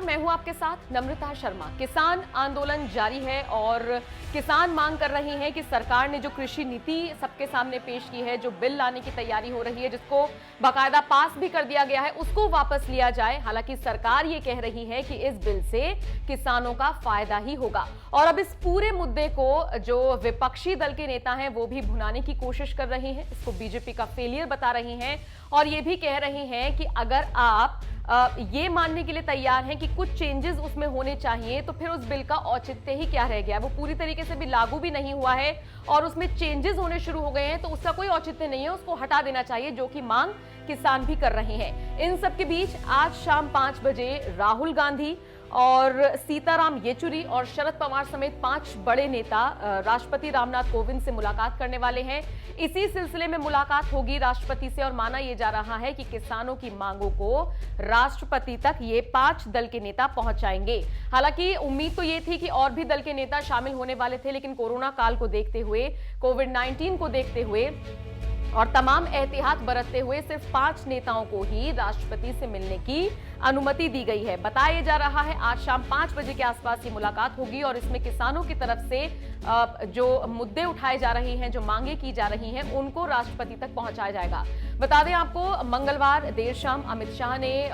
मैं हूं आपके साथ नम्रता शर्मा। किसान आंदोलन जारी है और किसान मांग कर रहे हैं कि सरकार ने जो कृषि नीति सबके सामने पेश की है, जो बिल लाने की तैयारी हो रही है, जिसको बाकायदा पास भी कर दिया गया है, उसको वापस लिया जाए। हालांकि सरकार ये कह रही है कि इस बिल से किसानों का फायदा ही होगा। और अब इस पूरे मुद्दे को जो विपक्षी दल के नेता हैं वो भी भुनाने की कोशिश कर रहे हैं, इसको बीजेपी का फेलियर बता रहे हैं और ये भी कह रहे हैं कि अगर आप ये मानने के लिए तैयार हैं कि कुछ चेंजेस उसमें होने चाहिए तो फिर उस बिल का औचित्य ही क्या रह गया। वो पूरी तरीके से भी लागू भी नहीं हुआ है और उसमें चेंजेस होने शुरू हो गए हैं तो उसका कोई औचित्य नहीं है, उसको हटा देना चाहिए, जो कि मांग किसान भी कर रहे हैं। इन सब के बीच आज शाम 5 बजे राहुल गांधी और सीताराम येचुरी और शरद पवार समेत 5 बड़े नेता राष्ट्रपति रामनाथ कोविंद से मुलाकात करने वाले हैं। इसी सिलसिले में मुलाकात होगी राष्ट्रपति से और माना यह जा रहा है कि किसानों की मांगों को राष्ट्रपति तक ये 5 दल के नेता पहुंचाएंगे। हालांकि उम्मीद तो ये थी कि और भी दल के नेता शामिल होने वाले थे, लेकिन कोरोना काल को देखते हुए, कोविड-19 को देखते हुए और तमाम एहतियात बरतते हुए सिर्फ 5 नेताओं को ही राष्ट्रपति से मिलने की अनुमति दी गई है। बताया जा रहा है आज शाम 5 बजे के आसपास ये मुलाकात होगी और इसमें किसानों की तरफ से जो मुद्दे उठाए जा रहे हैं, जो मांगे की जा रही हैं, उनको राष्ट्रपति तक पहुंचाया जाएगा। बता दें आपको, मंगलवार देर शाम अमित शाह ने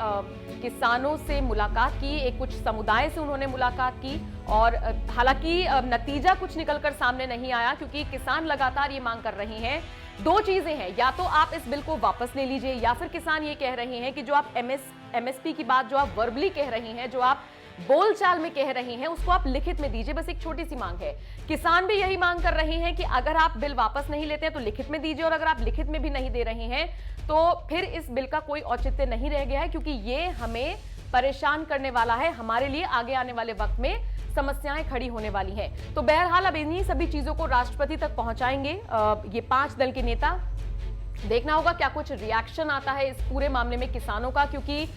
किसानों से मुलाकात की, एक कुछ समुदाय से उन्होंने मुलाकात की और हालांकि नतीजा कुछ निकलकर सामने नहीं आया क्योंकि किसान लगातार ये मांग कर रहे हैं। 2 चीजें हैं, या तो आप इस बिल को वापस ले लीजिए या फिर किसान ये कह रहे हैं कि जो आप एमएसपी की बात जो आप वर्बली कह रहे हैं, जो आप बोलचाल में कह रहे हैं, उसको आप लिखित में दीजिए। बस एक छोटी सी मांग है। किसान भी यही मांग कर रहे हैं कि अगर आप बिल वापस नहीं लेते हैं तो लिखित में दीजिए और अगर आप लिखित में भी नहीं दे रहे हैं तो फिर इस बिल का कोई औचित्य नहीं रह गया है क्योंकि ये हमें परेशान करने वाला है, हमारे लिए आगे आने वाले वक्त में समस्याएं खड़ी होने वाली हैं। तो बहरहाल अब इन्हीं सभी चीजों को राष्ट्रपति तक पहुंचाएंगे ये 5 दल के नेता। देखना होगा क्या कुछ रिएक्शन आता है इस पूरे मामले में किसानों का, क्योंकि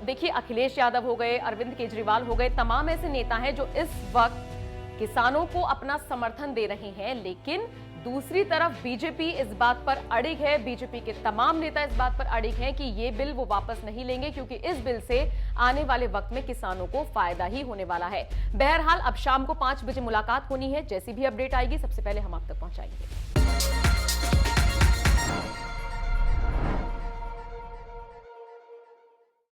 देखिए अखिलेश यादव हो गए, अरविंद केजरीवाल हो गए, तमाम ऐसे नेता हैं जो इस वक्त किसानों को अपना समर्थन दे रहे हैं, लेकिन दूसरी तरफ बीजेपी इस बात पर अड़िग है, बीजेपी के तमाम नेता इस बात पर अड़िग हैं कि ये बिल वो वापस नहीं लेंगे क्योंकि इस बिल से आने वाले वक्त में किसानों को फायदा ही होने वाला है। बहरहाल अब शाम को 5 बजे मुलाकात होनी है, जैसी भी अपडेट आएगी सबसे पहले हम आप तक पहुंचाएंगे।